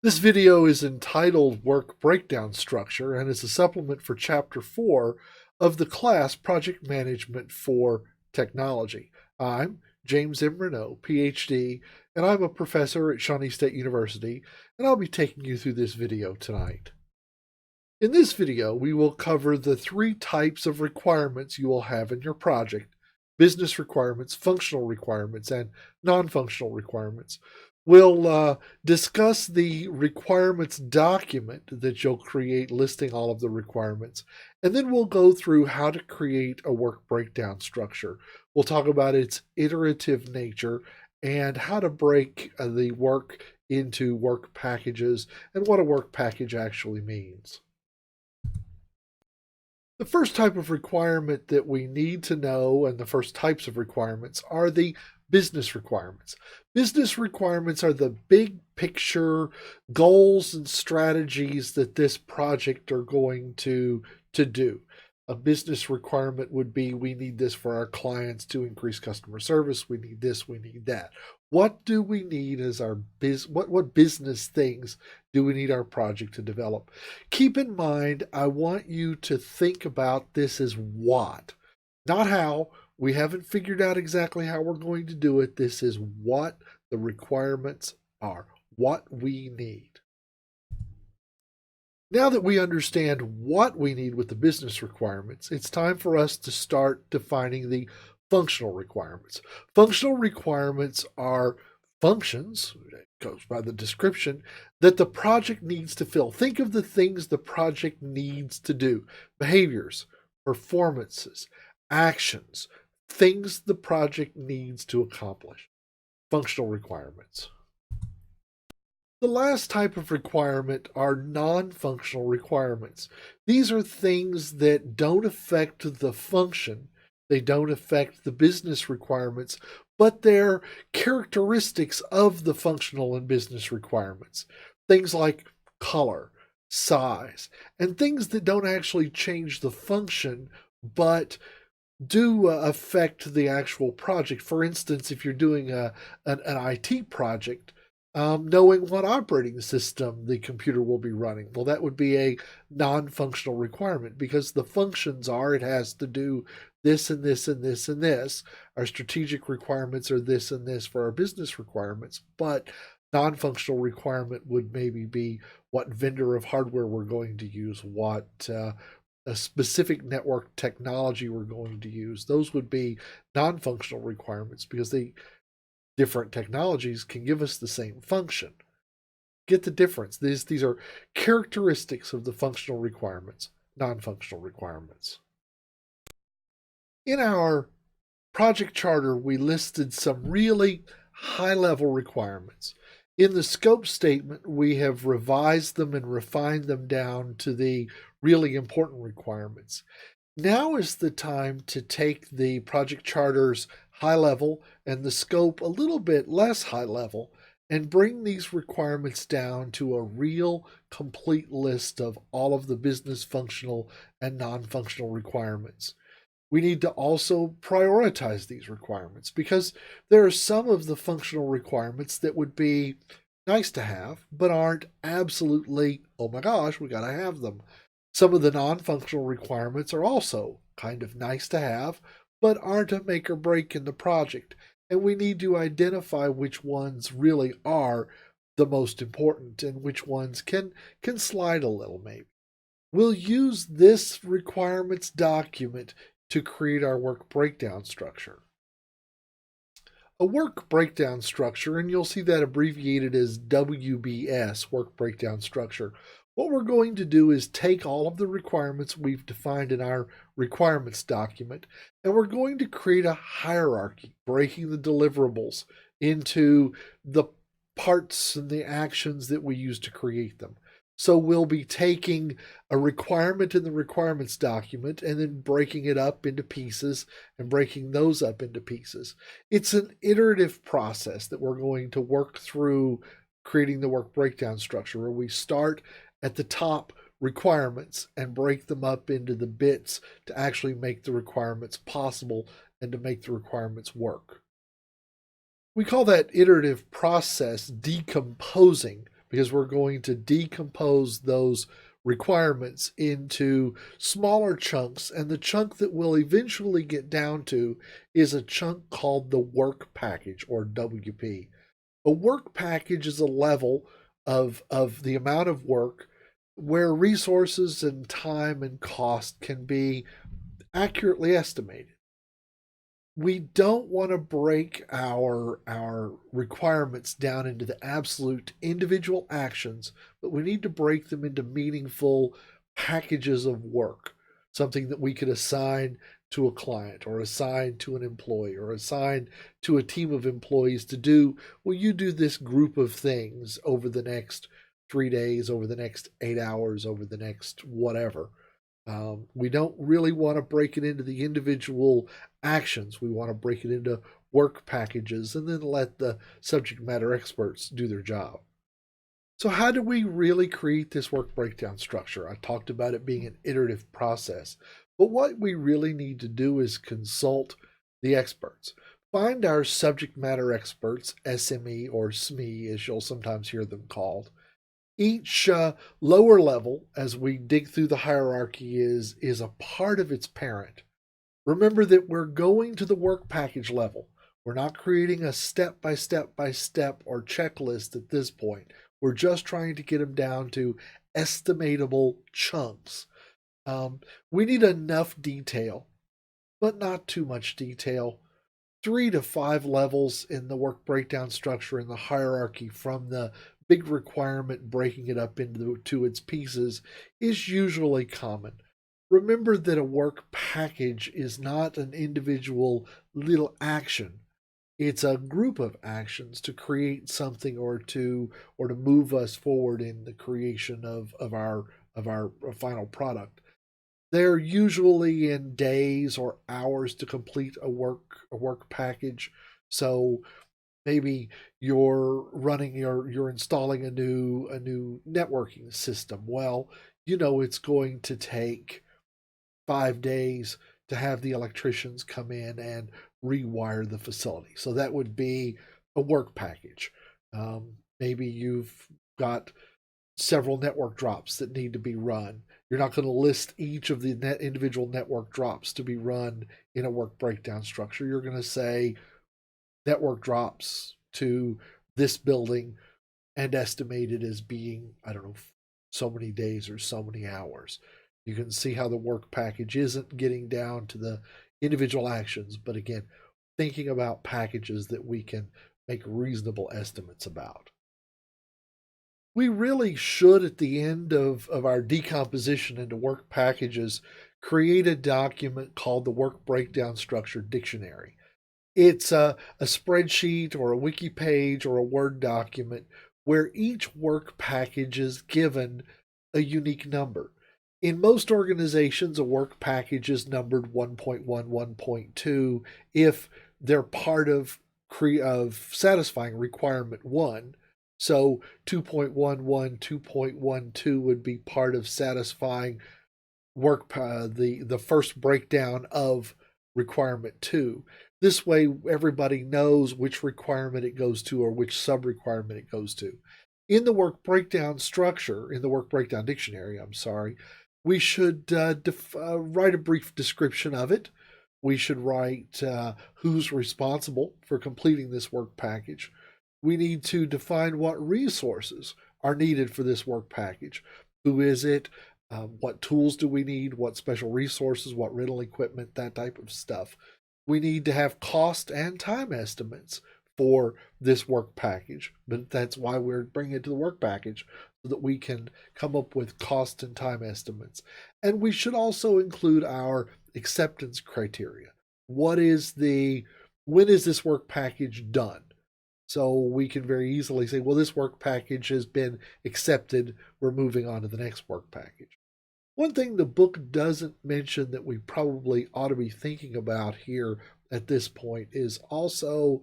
This video is entitled Work Breakdown Structure and is a supplement for Chapter 4 of the class Project Management for Technology. I'm James Reneau Ph.D., and I'm a professor at Shawnee State University, and I'll be taking you through this video tonight. In this video, we will cover the three types of requirements you will have in your project: business requirements, functional requirements, and non-functional requirements. We'll discuss the requirements document that you'll create listing all of the requirements, and then we'll go through how to create a work breakdown structure. We'll talk about its iterative nature and how to break the work into work packages and what a work package actually means. The first type of requirement that we need to know, and the first types of requirements, are the business requirements. Business requirements are the big picture goals and strategies that this project are going to do. A business requirement would be, we need this for our clients to increase customer service. We need this, we need that. What do we need as our what business things do we need our project to develop? Keep in mind, I want you to think about this as what, not how. We haven't figured out exactly how we're going to do it. This is what the requirements are, what we need. Now that we understand what we need with the business requirements, it's time for us to start defining the functional requirements. Functional requirements are functions, it goes by the description, that the project needs to fill. Think of the things the project needs to do: behaviors, performances, actions, things the project needs to accomplish. Functional requirements. The last type of requirement are non-functional requirements. These are things that don't affect the function, they don't affect the business requirements, but they're characteristics of the functional and business requirements. Things like color, size, and things that don't actually change the function, but do affect the actual project. For instance, if you're doing an IT project, knowing what operating system the computer will be running. Well, that would be a non-functional requirement, because the functions are, it has to do this and this and this and this. Our strategic requirements are this and this for our business requirements, but non-functional requirement would maybe be what vendor of hardware we're going to use, what a specific network technology we're going to use. Those would be non-functional requirements, because different technologies can give us the same function. Get the difference. These are characteristics of the functional requirements, non-functional requirements. In our project charter, we listed some really high-level requirements. In the scope statement, we have revised them and refined them down to the really important requirements. Now is the time to take the project charter's high level and the scope a little bit less high level and bring these requirements down to a real complete list of all of the business functional and non-functional requirements. We need to also prioritize these requirements, because there are some of the functional requirements that would be nice to have, but aren't absolutely, oh my gosh, we got to have them. Some of the non-functional requirements are also kind of nice to have, but aren't a make or break in the project, and we need to identify which ones really are the most important and which ones can slide a little maybe. We'll use this requirements document to create our work breakdown structure. A work breakdown structure, and you'll see that abbreviated as WBS, work breakdown structure. What we're going to do is take all of the requirements we've defined in our requirements document, and we're going to create a hierarchy, breaking the deliverables into the parts and the actions that we use to create them. So we'll be taking a requirement in the requirements document and then breaking it up into pieces and breaking those up into pieces. It's an iterative process that we're going to work through creating the work breakdown structure, where we start at the top, requirements, and break them up into the bits to actually make the requirements possible and to make the requirements work. We call that iterative process decomposing, because we're going to decompose those requirements into smaller chunks, and the chunk that we'll eventually get down to is a chunk called the work package, or WP. A work package is a level of the amount of work where resources and time and cost can be accurately estimated. We don't want to break our requirements down into the absolute individual actions, but we need to break them into meaningful packages of work, something that we could assign to a client, or assign to an employee, or assign to a team of employees to do. Well, you do this group of things over the next 3 days, over the next 8 hours, over the next whatever. We don't really want to break it into the individual actions. We want to break it into work packages and then let the subject matter experts do their job. So, how do we really create this work breakdown structure? I talked about it being an iterative process, but what we really need to do is consult the experts. Find our subject matter experts, SME or SME, as you'll sometimes hear them called. Each lower level, as we dig through the hierarchy, is a part of its parent. Remember that we're going to the work package level. We're not creating a step by step by step or checklist at this point. We're just trying to get them down to estimatable chunks. We need enough detail, but not too much detail. 3 to 5 levels in the work breakdown structure in the hierarchy, from the big requirement breaking it up into its pieces, is usually common. Remember that a work package is not an individual little action. It's a group of actions to create something, or to move us forward in the creation of our final product. They're usually in days or hours to complete a work package. So maybe you're installing a new networking system. Well, it's going to take 5 days to have the electricians come in and rewire the facility. So that would be a work package. Maybe you've got several network drops that need to be run. You're not going to list each of the individual network drops to be run in a work breakdown structure. You're going to say network drops to this building and estimated as being, I don't know, so many days or so many hours. You can see how the work package isn't getting down to the individual actions, but again, thinking about packages that we can make reasonable estimates about. We really should, at the end of our decomposition into work packages, create a document called the Work Breakdown Structure Dictionary. It's a spreadsheet or a wiki page or a Word document where each work package is given a unique number. In most organizations, a work package is numbered 1.1, 1.2 if they're part of satisfying requirement 1. So 2.11, 2.12 would be part of satisfying the first breakdown of requirement 2. This way, everybody knows which requirement it goes to, or which sub-requirement it goes to. In the work breakdown structure, in the work breakdown dictionary, we should write a brief description of it. We should write who's responsible for completing this work package. We need to define what resources are needed for this work package. Who is it? What tools do we need? What special resources? What rental equipment? That type of stuff. We need to have cost and time estimates for this work package, but that's why we're bringing it to the work package, so that we can come up with cost and time estimates. And we should also include our acceptance criteria. When is this work package done? So we can very easily say, well, this work package has been accepted. We're moving on to the next work package. One thing the book doesn't mention that we probably ought to be thinking about here at this point is also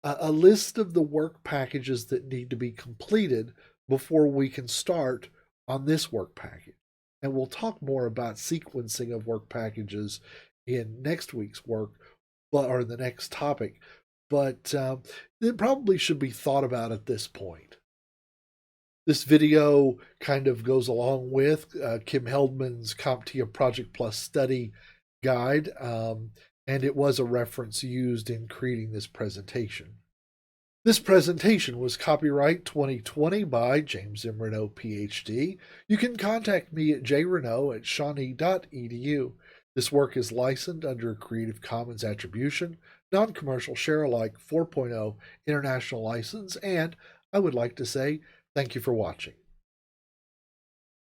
a list of the work packages that need to be completed before we can start on this work package. And we'll talk more about sequencing of work packages in next week's work, or the next topic. But it probably should be thought about at this point. This video kind of goes along with Kim Heldman's CompTIA Project Plus Study Guide, and it was a reference used in creating this presentation. This presentation was copyright 2020 by James Reneau Ph.D. You can contact me at jreneau@shawnee.edu. This work is licensed under a Creative Commons Attribution, Non-Commercial Share-alike 4.0 International License, and I would like to say thank you for watching.